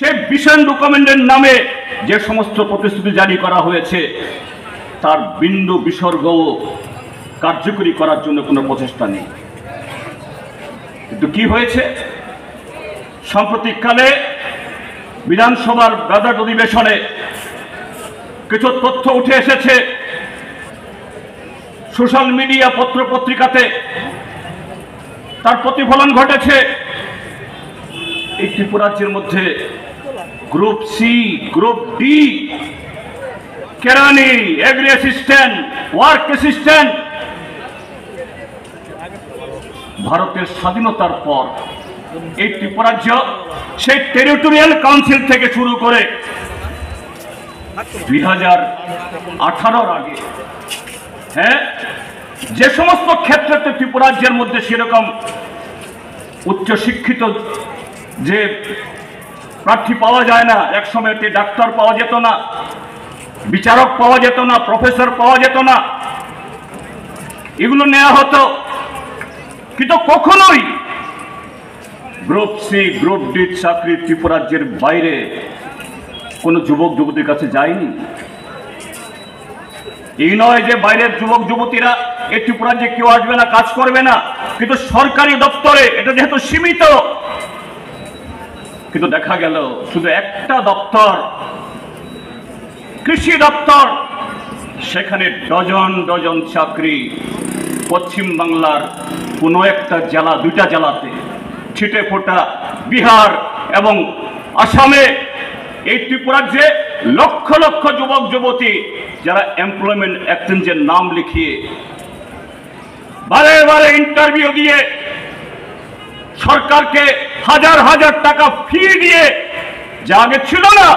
সে vision ডকুমেন্টের নামে যে সমস্ত প্রতিশ্রুতি জারি করা হয়েছে তার বিন্দু বিসর্গও কার্যকরী করার জন্য কোনো প্রচেষ্টা নেই। কিন্তু কি হয়েছে, সাম্প্রতিককালে বিধানসভার বাজেট অধিবেশনে কিছু তথ্য উঠে এসেছে, সোশ্যাল মিডিয়া পত্র পত্রিকাতে তার প্রতিফলন ঘটেছে। এই ত্রিপুরা রাজ্যের মধ্যে গ্রুপ সি, গ্রুপ ডি, কেরানি, এগ্রি অ্যাসিস্ট্যান্ট, ওয়ার্ক অ্যাসিস্ট্যান্ট ভারতের স্বাধীনতার পর এই ত্রিপুরা রাজ্য সেই টেরিটোরিয়াল কাউন্সিল থেকে শুরু করে 2018 আগে যে সমস্ত ক্ষেত্রে ত্রিপুরা রাজ্যের মধ্যে সেরকম উচ্চশিক্ষিত যে প্রার্থী পাওয়া যায় না, এক সময়তে ডাক্তার পাওয়া যেত না, বিচারক পাওয়া যেত না, প্রফেসর পাওয়া যেত না, এগুলো নেওয়া হতো। কিন্তু কখনোই গ্রুপ সি, গ্রুপ ডি চাকরি ত্রিপুরা রাজ্যের বাইরে কোনো যুবক যুবতীর কাছে যায়নি। এই নয় যে বাইরের যুবক যুবতীরা এই ত্রিপুরা রাজ্যে কেউ আসবে না, কাজ করবে না, কিন্তু সরকারি দপ্তরে এটা যেহেতু সীমিত, কিন্তু দেখা গেল শুধু একটা দপ্তর, কৃষি দপ্তর, সেখানে ডজন ডজন চাকরি পশ্চিম বাংলার কোনো একটা জেলা, দুইটা জেলাতে ছিটে ফোটা, বিহার এবং আসামে এই ত্রিপুরা রাজ্যে লক্ষ লক্ষ যুবক যুবতী যারা এমপ্লয়মেন্ট এক্সচেঞ্জের নাম লিখিয়ে বারে বারে ইন্টারভিউ দিয়ে সরকারকে হাজার হাজার টাকা ফি দিয়ে, যা আগে ছিল না,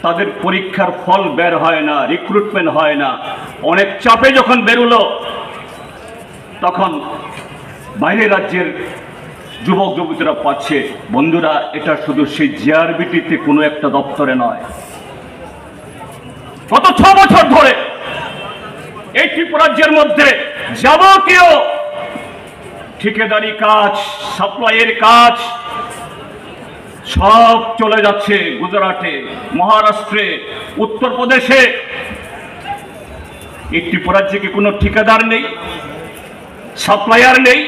তাদের পরীক্ষার ফল বের হয় না, রিক্রুটমেন্ট হয় না। অনেক চাপে যখন বেরোলো তখন বাইরের রাজ্যের যুবক যুবতীরা পাচ্ছে। বন্ধুরা, এটা শুধু সেই জিআরবিটিতে কোনো একটা দপ্তরে নয়, গত 6 বছর ধরে এই ত্রিপুরা রাজ্যের মধ্যে যাবতীয় ঠিকাদারি কাজ, সাপ্লাইয়ের কাজ সব চলে যাচ্ছে গুজরাটে, মহারাষ্ট্রে, উত্তরপ্রদেশে। এই ত্রিপুরা রাজ্যে কি কোনো ঠিকাদার নেই, সাপ্লায়ার নেই,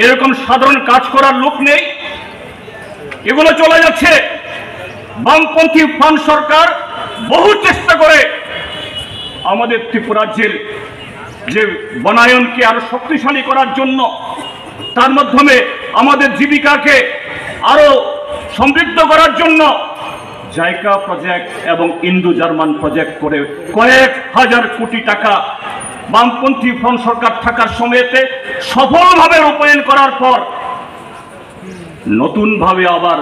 এরকম সাধারণ কাজ করার লোক নেই? এগুলো চলে যাচ্ছে। বামপন্থী ফান সরকার বহু চেষ্টা করে আমাদের ত্রিপুরা রাজ্যের যে বনায়নকে আরো শক্তিশালী করার জন্য, তার মাধ্যমে আমাদের জীবিকাকে আরো সমৃদ্ধ করার জন্য জাইকা প্রজেক্ট এবং ইন্দো জার্মান প্রজেক্ট করে কয়েক হাজার কোটি টাকা বামপন্থী ফ্রন্ট সরকার থাকার সময়তে সফলভাবে রূপায়ণ করার পর নতুনভাবে আবার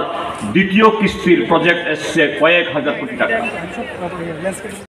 দ্বিতীয় কিস্তির প্রজেক্ট এসছে কয়েক হাজার কোটি টাকা।